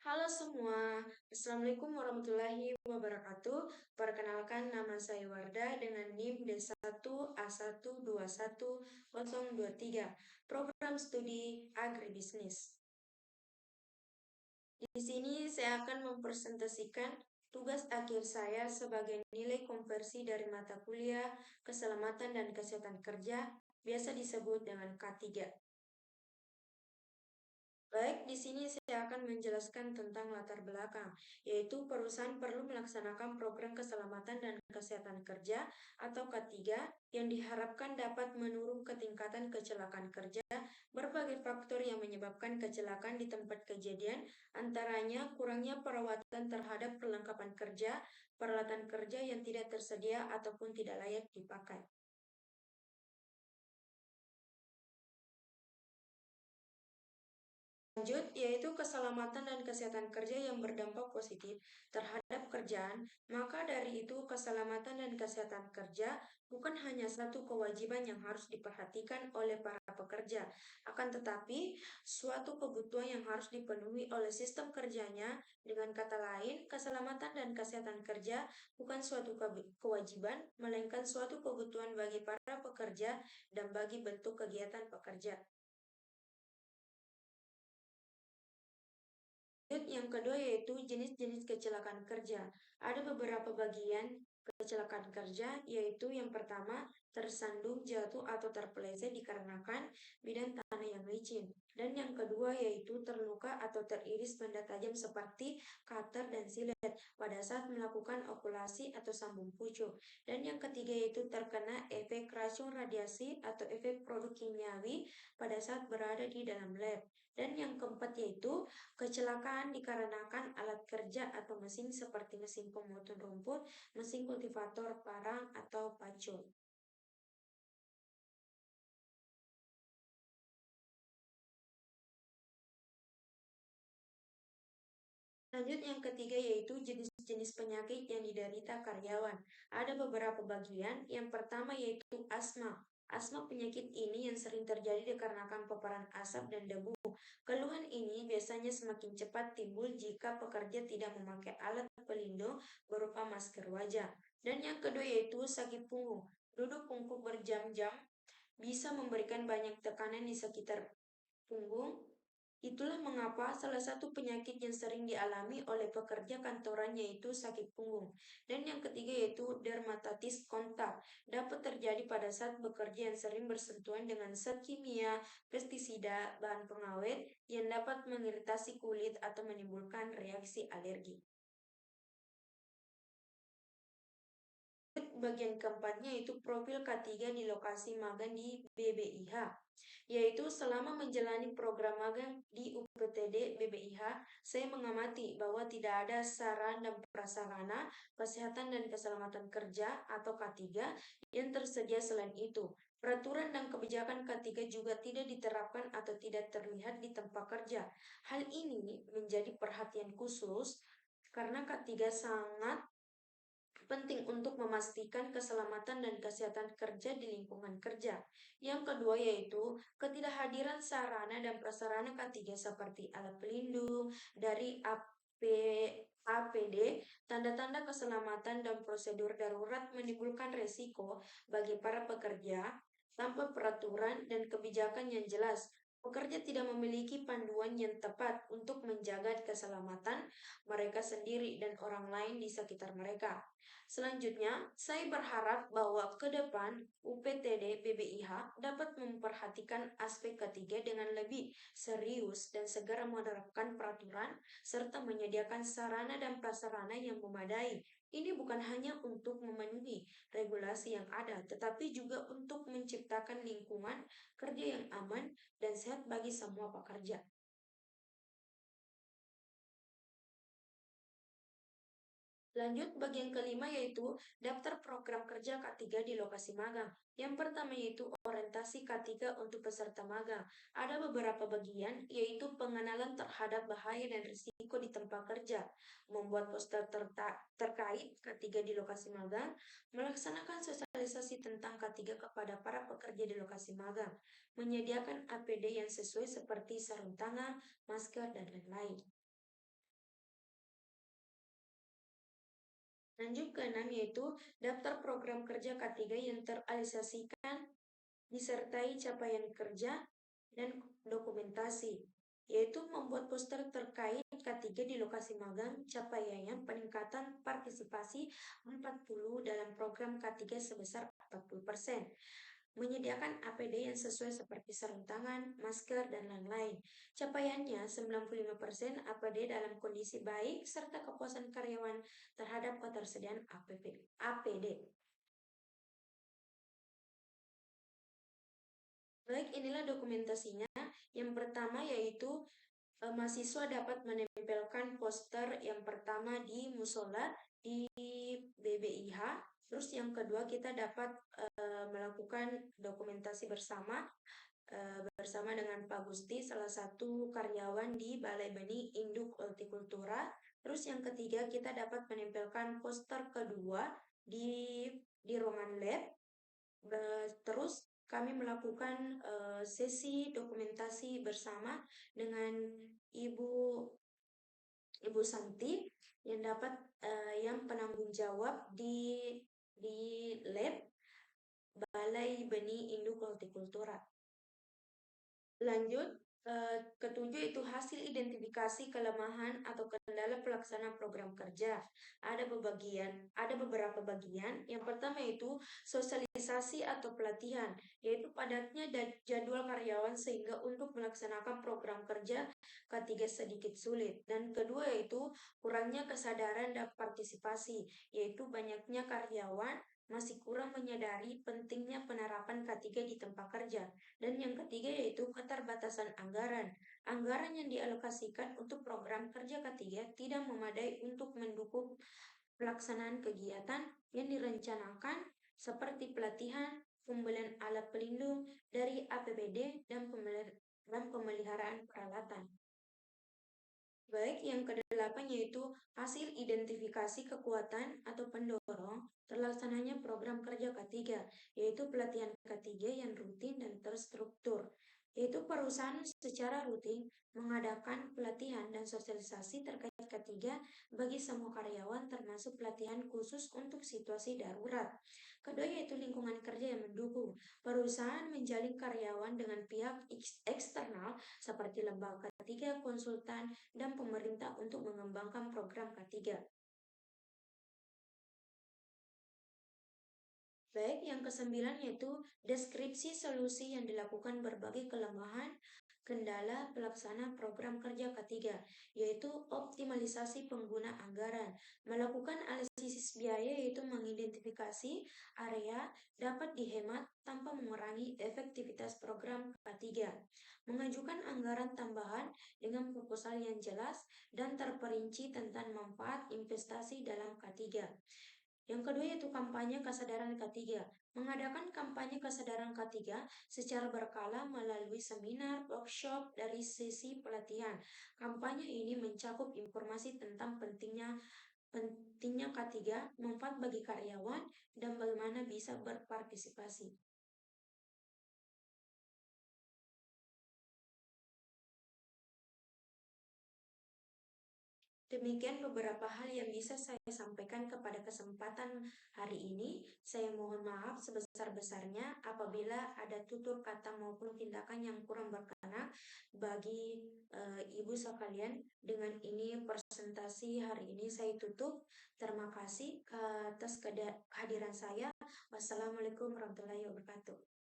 Halo semua, Assalamualaikum warahmatullahi wabarakatuh. Perkenalkan nama saya Wardah dengan NIM D1A1210023, Program Studi Agribisnis. Di sini saya akan mempresentasikan tugas akhir saya sebagai nilai konversi dari mata kuliah Keselamatan dan Kesehatan Kerja, biasa disebut dengan K3. Baik, di sini saya akan menjelaskan tentang latar belakang, yaitu perusahaan perlu melaksanakan program keselamatan dan kesehatan kerja atau K3 yang diharapkan dapat menurun ketingkatan kecelakaan kerja. Berbagai faktor yang menyebabkan kecelakaan di tempat kejadian, antaranya kurangnya perawatan terhadap perlengkapan kerja, peralatan kerja yang tidak tersedia ataupun tidak layak dipakai. Lanjut, yaitu keselamatan dan kesehatan kerja yang berdampak positif terhadap kerjaan. Maka dari itu, keselamatan dan kesehatan kerja bukan hanya satu kewajiban yang harus diperhatikan oleh para pekerja, akan tetapi suatu kebutuhan yang harus dipenuhi oleh sistem kerjanya. Dengan kata lain, keselamatan dan kesehatan kerja bukan suatu kewajiban, melainkan suatu kebutuhan bagi para pekerja dan bagi bentuk kegiatan pekerja. Yang kedua yaitu jenis-jenis kecelakaan kerja. Ada beberapa bagian kecelakaan kerja, yaitu yang pertama tersandung, jatuh, atau terpeleset dikarenakan bidang tanah yang licin. Dan yang kedua yaitu terluka atau teriris benda tajam seperti cutter dan silet pada saat melakukan okulasi atau sambung pucuk. Dan yang ketiga yaitu terkena efek racun radiasi atau efek produk kimiawi pada saat berada di dalam lab. Dan yang keempat yaitu kecelakaan dikarenakan alat kerja atau mesin seperti mesin pemotong rumput, mesin kultivator, parang, atau pacul. Lanjut yang ketiga yaitu jenis-jenis penyakit yang diderita karyawan. Ada beberapa bagian. Yang pertama yaitu asma. Asma penyakit ini yang sering terjadi dikarenakan paparan asap dan debu. Keluhan ini biasanya semakin cepat timbul jika pekerja tidak memakai alat pelindung berupa masker wajah. Dan yang kedua yaitu sakit punggung. Duduk bungkuk berjam-jam bisa memberikan banyak tekanan di sekitar punggung. Itulah mengapa salah satu penyakit yang sering dialami oleh pekerja kantoran yaitu sakit punggung. Dan yang ketiga yaitu dermatitis kontak. Dapat terjadi pada saat bekerja yang sering bersentuhan dengan zat kimia, pestisida, bahan pengawet yang dapat mengiritasi kulit atau menimbulkan reaksi alergi. Bagian keempatnya yaitu profil K3 di lokasi magang di BBIH, yaitu selama menjalani program magang di UPTD BBIH, saya mengamati bahwa tidak ada saran dan prasarana kesehatan dan keselamatan kerja atau K3 yang tersedia. Selain itu, peraturan dan kebijakan K3 juga tidak diterapkan atau tidak terlihat di tempat kerja. Hal ini menjadi perhatian khusus karena K3 sangat penting untuk memastikan keselamatan dan kesehatan kerja di lingkungan kerja. Yang kedua yaitu ketidakhadiran sarana dan prasarana K3 seperti alat pelindung dari APD, tanda-tanda keselamatan dan prosedur darurat menimbulkan resiko bagi para pekerja. Tanpa peraturan dan kebijakan yang jelas, pekerja tidak memiliki panduan yang tepat untuk menjaga keselamatan mereka sendiri dan orang lain di sekitar mereka. Selanjutnya, saya berharap bahwa ke depan UPTD BBIH dapat memperhatikan aspek ketiga dengan lebih serius dan segera menerapkan peraturan serta menyediakan sarana dan prasarana yang memadai. Ini bukan hanya untuk memenuhi regulasi yang ada, tetapi juga untuk menciptakan lingkungan kerja yang aman dan sehat bagi semua pekerja. Lanjut bagian kelima yaitu daftar program kerja K3 di lokasi magang. Yang pertama yaitu orientasi K3 untuk peserta magang. Ada beberapa bagian yaitu pengenalan terhadap bahaya dan risiko di tempat kerja, membuat poster terkait K3 di lokasi magang, melaksanakan sosialisasi tentang K3 kepada para pekerja di lokasi magang, menyediakan APD yang sesuai seperti sarung tangan, masker, dan lain-lain. Lanjut ke 6 yaitu daftar program kerja K3 yang terrealisasikan disertai capaian kerja dan dokumentasi, yaitu membuat poster terkait K3 di lokasi magang, capaiannya peningkatan partisipasi 40 dalam program K3 sebesar 40%, menyediakan APD yang sesuai seperti sarung tangan, masker, dan lain-lain. Capaiannya 95% APD dalam kondisi baik serta kepuasan karyawan terhadap ketersediaan APD. Baik, inilah dokumentasinya. Yang pertama yaitu mahasiswa dapat menempelkan poster yang pertama di musola di BBIH. Terus yang kedua kita dapat melakukan dokumentasi bersama bersama dengan Pak Gusti, salah satu karyawan di Balai Benih Induk Hortikultura. Terus yang ketiga kita dapat menempelkan poster kedua di ruangan lab. Terus kami melakukan sesi dokumentasi bersama dengan Ibu Santi yang dapat yang penanggung jawab di lab Balai Benih Induk Hortikultura. Lanjut, ketujuh itu hasil identifikasi kelemahan atau kendala pelaksanaan program kerja. Ada beberapa bagian. Yang pertama itu sosialisasi atau pelatihan, yaitu padatnya jadwal karyawan sehingga untuk melaksanakan program kerja K3 sedikit sulit. Dan kedua yaitu kurangnya kesadaran dan partisipasi, yaitu banyaknya karyawan masih kurang menyadari pentingnya penerapan K3 di tempat kerja. Dan yang ketiga yaitu keterbatasan anggaran. Anggaran yang dialokasikan untuk program kerja K3 tidak memadai untuk mendukung pelaksanaan kegiatan yang direncanakan seperti pelatihan, pembelian alat pelindung dari APBD, dan pemeliharaan peralatan. Baik, yang kedelapan yaitu hasil identifikasi kekuatan atau pendorong terlaksananya program kerja K3, yaitu pelatihan K3 yang rutin dan terstruktur, yaitu perusahaan secara rutin mengadakan pelatihan dan sosialisasi terkait K3 bagi semua karyawan termasuk pelatihan khusus untuk situasi darurat. Kedua yaitu lingkungan kerja yang mendukung. Perusahaan menjalin karyawan dengan pihak eksternal seperti lembaga K3, konsultan, dan pemerintah untuk mengembangkan program K3. Baik, yang kesembilan yaitu deskripsi solusi yang dilakukan berbagai kelemahan kendala pelaksana program kerja K3, yaitu optimalisasi pengguna anggaran, melakukan analisis biaya yaitu mengidentifikasi area dapat dihemat tanpa mengurangi efektivitas program K3, mengajukan anggaran tambahan dengan proposal yang jelas dan terperinci tentang manfaat investasi dalam K3. Yang kedua yaitu kampanye kesadaran K3. Mengadakan kampanye kesadaran K3 secara berkala melalui seminar, workshop, dari sesi pelatihan. Kampanye ini mencakup informasi tentang pentingnya K3, manfaat bagi karyawan, dan bagaimana bisa berpartisipasi. Demikian beberapa hal yang bisa saya sampaikan kepada kesempatan hari ini. Saya mohon maaf sebesar-besarnya apabila ada tutur kata maupun tindakan yang kurang berkenan bagi ibu sekalian. Dengan ini presentasi hari ini saya tutup. Terima kasih atas kehadiran saya. Wassalamualaikum warahmatullahi wabarakatuh.